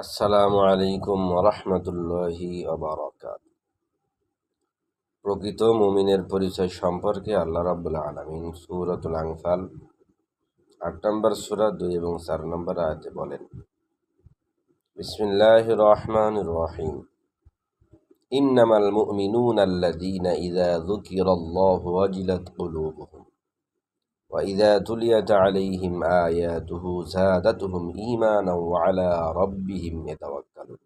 আসসালামু আলাইকুম রহমতুল্লাহি ওবারাকাত। প্রকৃত মুমিনের পরিচয় সম্পর্কে আল্লাহ রাব্বুল আলামিন সূরাতুল আনফাল ৮ নম্বর সূরা ২ এবং ৪ নম্বর আয়াতে বলেন, বিসমিল্লাহির রহমানির রহিম, ইন্নামাল মুমিনুনা আল্লাযীনা ইযা যুকিরাল্লাহু ওয়াজিলাত কুলুবুহুম ওয়া ইযা তুলিয়াত আলাইহিম আয়াতুহু যাদাতুহুম ঈমানান ওয়া আলা রাব্বিহিম ইয়াতাওয়াক্কালুন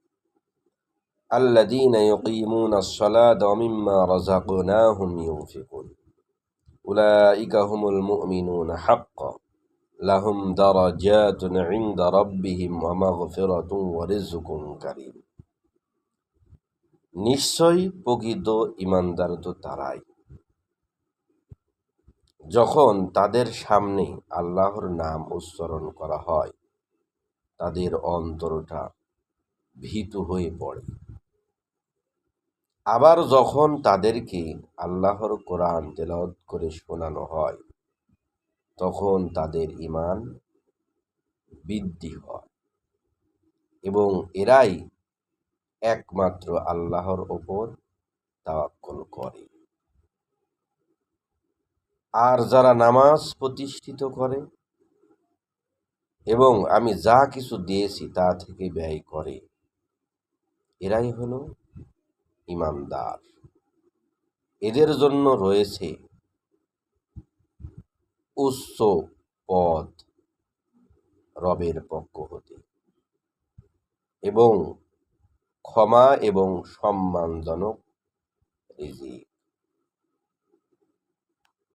الذين يقيمون الصلاة ومما رزقناهم ينفقون أولئك هم المؤمنون حقا لهم درجات عند ربهم ومغفرة ورزق كريم। নিশ্চয়ই প্রকৃত ঈমানদার তো তারাই যখন তাদের সামনে আল্লাহর নাম উচ্চারণ করা হয় তাদের অন্তরটা ভীতু হয়ে পড়ে, আবার যখন তাদেরকে আল্লাহর কোরআন তেলাওয়াত করে শোনানো হয় তখন তাদের ঈমান বৃদ্ধি হয় এবং এরাই একমাত্র আল্লাহর ওপর তাওয়াক্কুল করে। আর যারা নামাজ প্রতিষ্ঠিত করে এবং আমি যা কিছু দিয়েছি তা থেকে ব্যয় করে, এরাই হলো ঈমানদার। এদের জন্য রয়েছে উচ্চ পদ রবের পক্ষ হতে এবং ক্ষমা এবং সম্মানজনক রিজিক।